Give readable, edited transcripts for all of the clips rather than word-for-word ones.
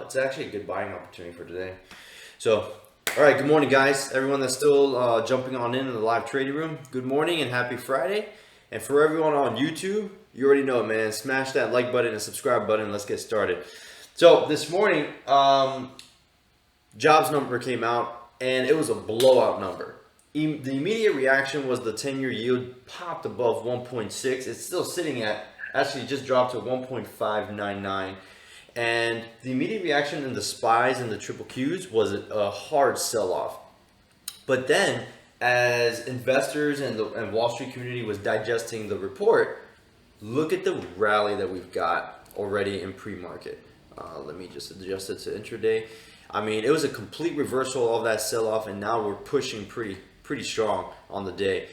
It's actually a good buying opportunity for today. So, all right, good morning, guys. Everyone that's still jumping on into the live trading room, good morning and happy Friday. And for everyone on YouTube, you already know, man, smash that like button and subscribe button. Let's get started. So this morning, jobs number came out, and it was a blowout number. The immediate reaction was the 10-year yield popped above 1.6. It's still sitting at, actually just dropped to 1.599. And the immediate reaction in the SPYs and the triple Qs was a hard sell-off. But then, as investors and Wall Street community was digesting the report, look at the rally that we've got already in pre-market. Let me just adjust it to intraday. I mean, it was a complete reversal of that sell-off, and now we're pushing pretty strong on the day.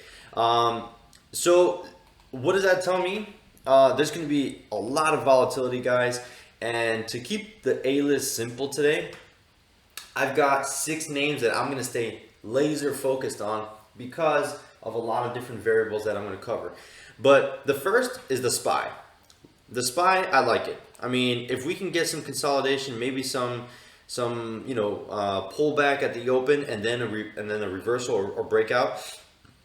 So what does that tell me? There's going to be a lot of volatility, guys. And to keep the A-list simple today, I've got 6 names that I'm going to stay laser focused on because of a lot of different variables that I'm going to cover. But the first is the SPY. The SPY, I like it. I mean, if we can get some consolidation, maybe some pullback at the open, and then a reversal or breakout,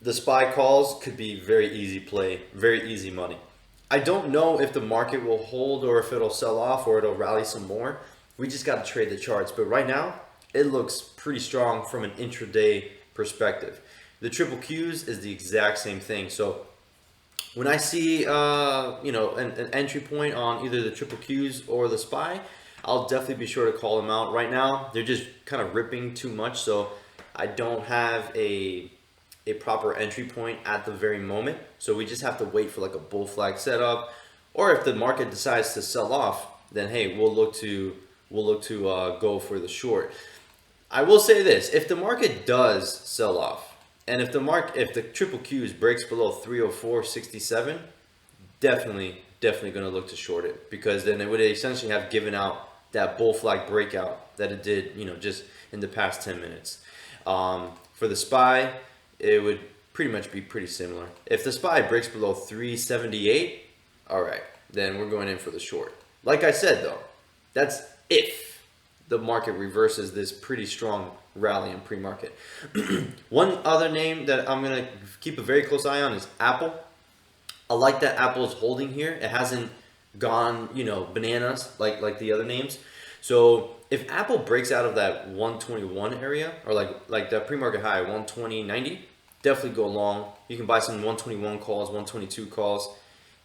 the SPY calls could be very easy play, very easy money. I don't know if the market will hold or if it'll sell off or it'll rally some more. We just got to trade the charts. But right now, it looks pretty strong from an intraday perspective. The triple Qs is the exact same thing. So when I see an entry point on either the triple Qs or the SPY, I'll definitely be sure to call them out. Right now, they're just kind of ripping too much, so I don't have a proper entry point at the very moment. So we just have to wait for like a bull flag setup, or if the market decides to sell off, then hey, we'll look to go for the short. I will say this: if the market does sell off, and if the triple Qs breaks below 304.67, definitely going to look to short it, because then it would essentially have given out that bull flag breakout that it did, just in the past 10 minutes. For the SPY, it would pretty much be pretty similar. If the SPY breaks below 378, all right, then we're going in for the short. Like I said, though, that's if the market reverses this pretty strong rally in pre-market. One other name that I'm going to keep a very close eye on is Apple. I like that Apple is holding here. It hasn't gone, bananas like the other names. So if Apple breaks out of that 121 area, or like that pre-market high 120.90, definitely go long. You can buy some 121 calls, 122 calls.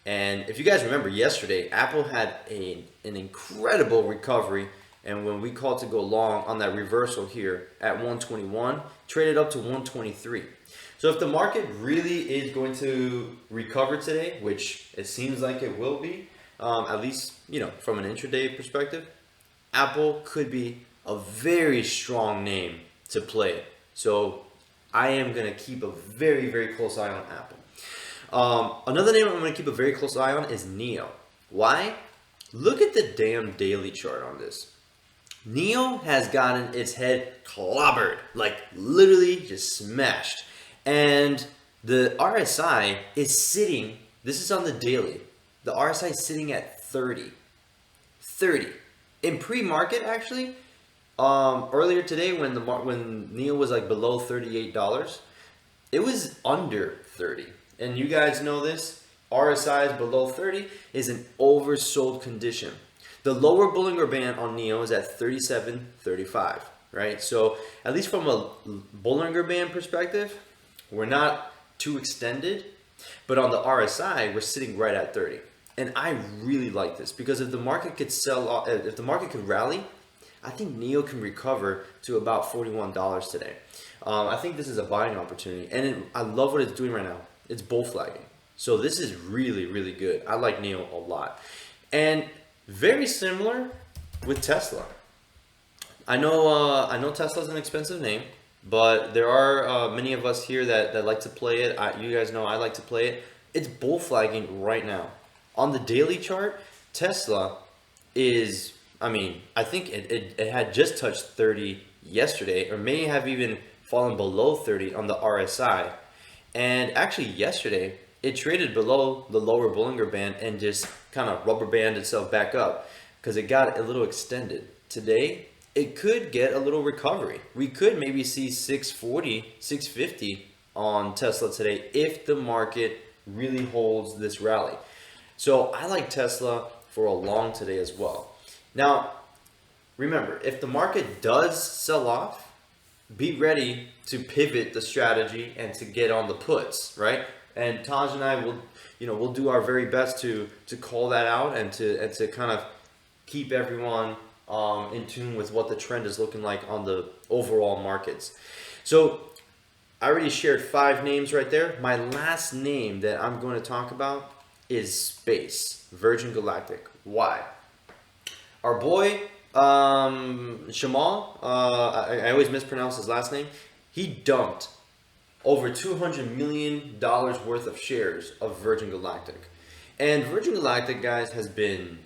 And if you guys remember yesterday, Apple had an incredible recovery, and when we called to go long on that reversal here at 121, traded up to 123. So if the market really is going to recover today, which it seems like it will be, at least from an intraday perspective, Apple could be a very strong name to play. So I am going to keep a very close eye on Apple. Another name I'm going to keep a very close eye on is NEO. Why? Look at the damn daily chart on this. NEO has gotten its head clobbered, like literally just smashed. And the RSI is sitting, this is on the daily, the RSI is sitting at 30. In pre-market, actually, earlier today when NEO was like below $38, it was under 30. And you guys know this, RSI is below 30 is an oversold condition. The lower Bollinger Band on NEO is at 37.35, right? So at least from a Bollinger Band perspective, we're not too extended, but on the RSI, we're sitting right at 30. And I really like this because if the market could sell off, if the market could rally, I think NEO can recover to about $41 today. I think this is a buying opportunity, and I love what it's doing right now. It's bull flagging, so this is really good. I like NEO a lot, and very similar with Tesla. I know Tesla's an expensive name, but there are many of us here that like to play it. You guys know I like to play it. It's bull flagging right now. On the daily chart, Tesla is, I think it had just touched 30 yesterday, or may have even fallen below 30 on the RSI. And actually yesterday, it traded below the lower Bollinger Band and just kind of rubber banded itself back up because it got a little extended. today, it could get a little recovery. We could maybe see 640, 650 on Tesla today if the market really holds this rally. So I like Tesla for a long today as well. Now, remember, if the market does sell off, be ready to pivot the strategy and to get on the puts, right? And Taj and I will, we'll do our very best to call that out and to kind of keep everyone in tune with what the trend is looking like on the overall markets. So I already shared 5 names right there. My last name that I'm going to talk about is Space, Virgin Galactic. Why? Our boy Shamal, I always mispronounce his last name. He dumped over $200 million worth of shares of Virgin Galactic. And Virgin Galactic, guys, has been,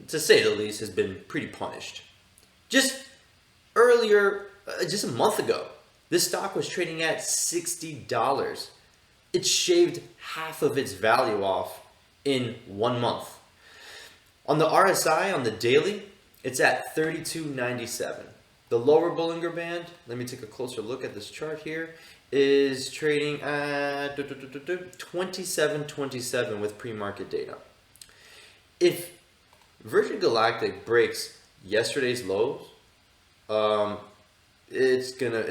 to say the least, has been pretty punished. Just earlier, just a month ago, this stock was trading at $60. It shaved half of its value off in 1 month. On the RSI, on the daily, it's at 32.97. The lower Bollinger Band, let me take a closer look at this chart here, is trading at 27.27 with pre-market data. If Virgin Galactic breaks yesterday's lows, it's gonna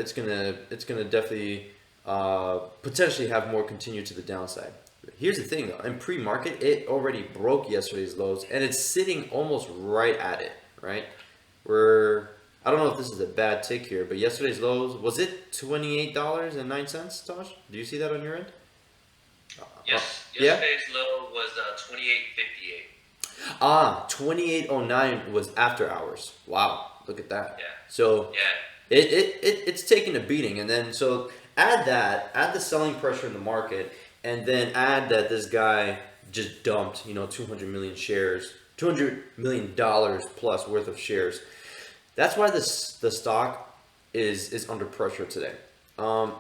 definitely potentially have more continue to the downside. Here's the thing though, in pre-market, it already broke yesterday's lows and it's sitting almost right at it, right? I don't know if this is a bad tick here, but yesterday's lows, was it $28.09, Tosh? Do you see that on your end? Yes, yesterday's low was 28.58. 28.09 was after hours. Wow, look at that. Yeah. So yeah. it's taking a beating, and then so add the selling pressure in the market, and then add that this guy just dumped, 200 million shares, $200 million plus worth of shares. That's why the stock is under pressure today.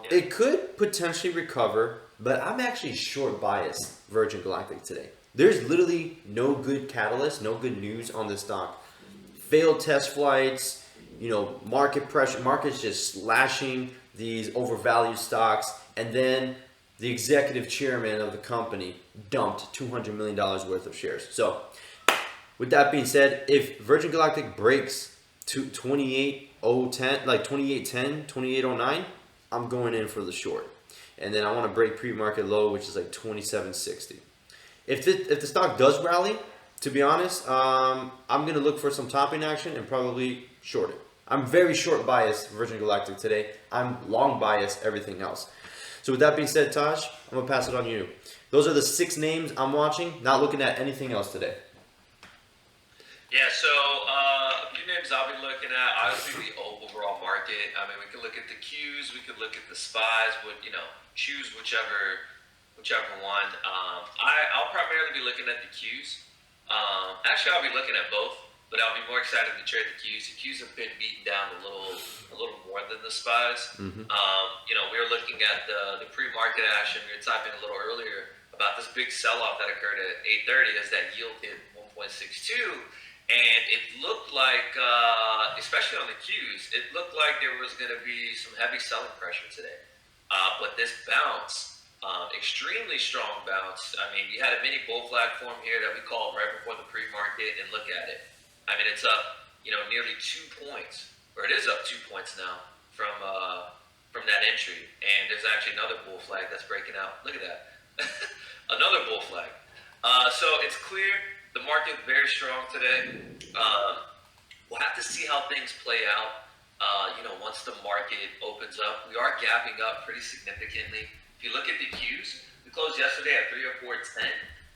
It could potentially recover, but I'm actually short biased Virgin Galactic today. There's literally no good catalyst, no good news on this stock. Failed test flights, market pressure, market's just slashing these overvalued stocks, and then the executive chairman of the company dumped $200 million worth of shares. So, with that being said, if Virgin Galactic breaks to 28.10, like 28.10, 28.09, I'm going in for the short. And then I want to break pre-market low, which is like 27.60. If the stock does rally, to be honest, I'm going to look for some topping action and probably short it. I'm very short biased Virgin Galactic today. I'm long biased everything else. So with that being said, Taj, I'm going to pass it on to you. Those are the 6 names I'm watching, not looking at anything else today. Yeah, so a few names I'll be looking at. Obviously, the overall market. I mean, we could look at the Qs, we could look at the SPYs. Choose whichever one. I'll primarily be looking at the Qs. Actually, I'll be looking at both, but I'll be more excited to trade the Qs. The Qs have been beaten down a little more than the SPYs. Mm-hmm. We were looking at the pre-market action. We were typing a little earlier about this big sell-off that occurred at 8:30 as that yield hit 1.62. And it looked like, especially on the Qs, it looked like there was going to be some heavy selling pressure today. But this bounce, extremely strong bounce. I mean, you had a mini bull flag form here that we called right before the pre-market, and look at it. I mean, it's up, nearly 2 points, or it is up 2 points now from that entry. And there's actually another bull flag that's breaking out. Look at that, another bull flag. So it's clear. The market very strong today. We'll have to see how things play out. Once the market opens up, we are gapping up pretty significantly. If you look at the Qs, we closed yesterday at 304.10.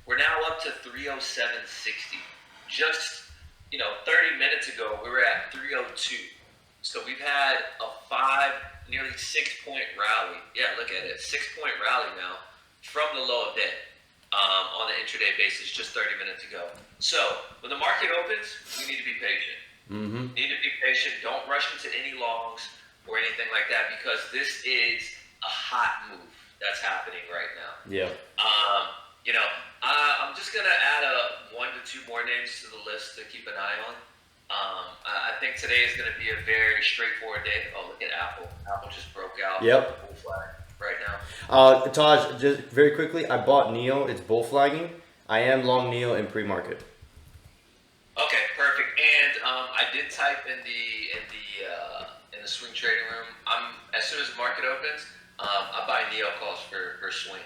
We're now up to 307.60. Just 30 minutes ago, we were at 302. So we've had a nearly 6 point rally. Yeah, look at it, 6 point rally now from the low of day. On the intraday basis just 30 minutes ago. So when the market opens, we need to be patient. Mm-hmm. Need to be patient. Don't rush into any longs or anything like that, because this is a hot move that's happening right now. Yeah. I'm just gonna add 1 to 2 more names to the list to keep an eye on. I think today is going to be a very straightforward day. Oh, look at Apple. Apple just broke out Yep. the bull flag right now. Taj, just very quickly, I bought Neo. It's bull flagging. I am long Neo in pre-market. Okay, perfect. And I did type in the swing trading room. As soon as the market opens, I buy Neo calls for swing.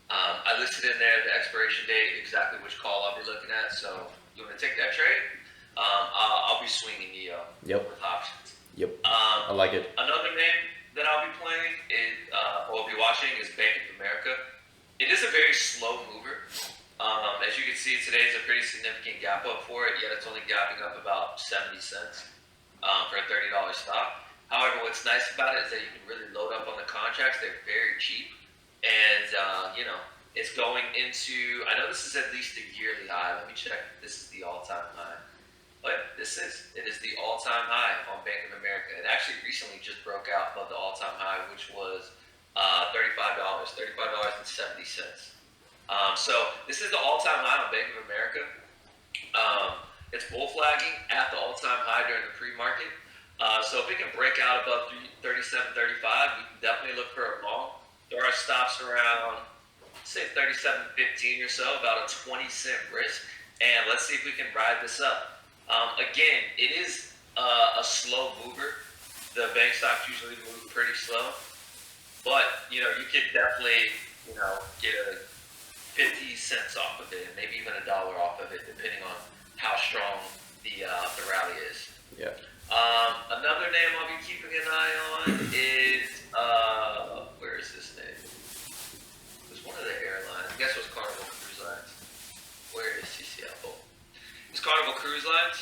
I listed in there the expiration date, exactly which call I'll be looking at. So you want to take that trade? I'll be swinging Neo with options. Yep. I like it. Another name that I'll be playing or be watching is Bank of America. It is a very slow mover. As you can see, today is a pretty significant gap up for it, yet it's only gapping up about 70 cents for a $30 stock. However, what's nice about it is that you can really load up on the contracts. They're very cheap. And, it's going into, I know this is at least a yearly high. Let me check. This is the all-time high. But it is the all-time high on Bank of America. It actually recently just broke out above the all-time high, which was $35.70. So this is the all-time high on Bank of America. It's bull flagging at the all-time high during the pre-market. So if it can break out above 37.35, we can definitely look for a long. There are stops around, say 37.15 or so, about a 20-cent risk. And let's see if we can ride this up. Again, it is a slow mover. The bank stocks usually move pretty slow, but you could definitely get a 50 cents off of it, and maybe even $1 off of it, depending on how strong the rally is. Yeah. Another name I'll be keeping an eye on is where is this name? It was one of the airlines. I guess it was Carnival Cruise Lines. Where is CCL? Oh. It's Carnival Cruise Lines.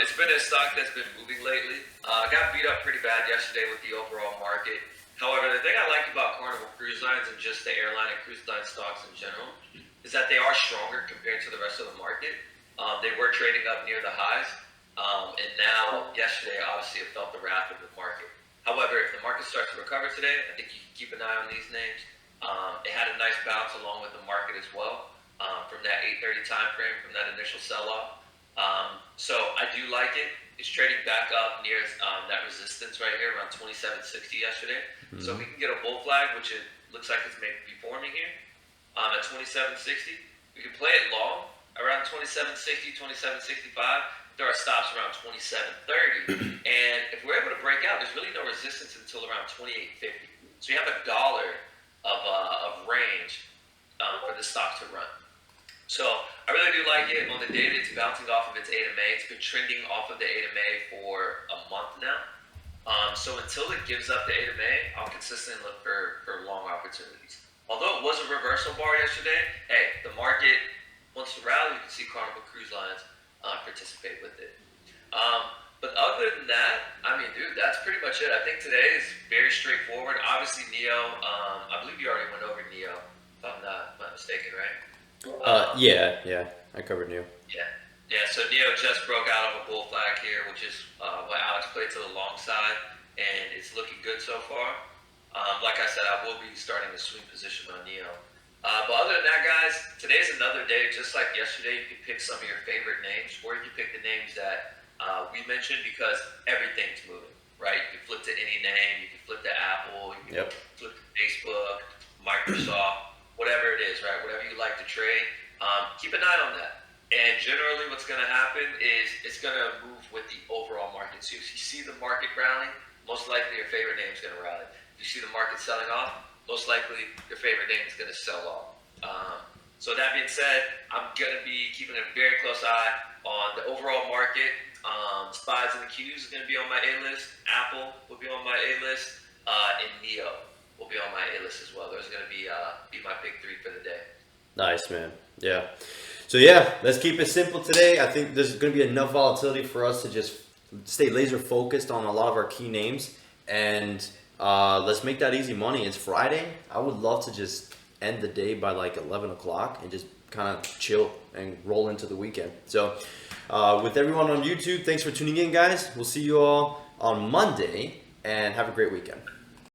It's been a stock that's been moving lately. Got beat up pretty bad yesterday with the overall market. However, the thing I like about Carnival Cruise Lines and just the airline and cruise line stocks in general is that they are stronger compared to the rest of the market. They were trading up near the highs, and now yesterday obviously it felt the wrath of the market. However, if the market starts to recover today, I think you can keep an eye on these names. It had a nice bounce along with the market as well. From that 8:30 time frame, from that initial sell-off. So I do like it. It's trading back up near that resistance right here, around 27.60 yesterday. Mm-hmm. So if we can get a bull flag, which it looks like it's maybe forming here, at 27.60, we can play it long, around 27.60, 27.65. There are stops around 27.30. And if we're able to break out, there's really no resistance until around 28.50. So you have $1 of range for the stock to run. So I really do like it. On the daily, it's bouncing off of its AMA. It's been trending off of the AMA for a month now. So until it gives up the AMA, I'll consistently look for long opportunities. Although it was a reversal bar yesterday, hey, the market wants to rally. You can see Carnival Cruise Lines participate with it. But other than that, I mean, dude, that's pretty much it. I think today is very straightforward. Obviously, Neo, I believe you already went over Neo, if I'm not mistaken, right? Yeah, I covered Neo. Yeah. So Neo just broke out of a bull flag here, which is what Alex played to the long side, and it's looking good so far. Like I said, I will be starting a swing position on Neo. But other than that, guys, today's another day. Just like yesterday, you can pick some of your favorite names, or you can pick the names that we mentioned, because everything's moving, right? You can flip to any name. You can flip to Apple. You can flip to Facebook, Microsoft. Whatever it is, right? Whatever you like to trade, keep an eye on that. And generally what's going to happen is it's going to move with the overall market. So if you see the market rallying, most likely your favorite name is going to rally. If you see the market selling off, most likely your favorite name is going to sell off. So that being said, I'm going to be keeping a very close eye on the overall market. SPYs and the Qs is going to be on my A-list. Apple will be on my A-list. And Neo will be on my A-list as well. Those are going to be my big three for the day. Nice, man. Yeah. So yeah, let's keep it simple today. I think there's going to be enough volatility for us to just stay laser focused on a lot of our key names, and let's make that easy money. It's Friday. I would love to just end the day by like 11 o'clock and just kind of chill and roll into the weekend. So with everyone on YouTube, thanks for tuning in, guys. We'll see you all on Monday, and have a great weekend.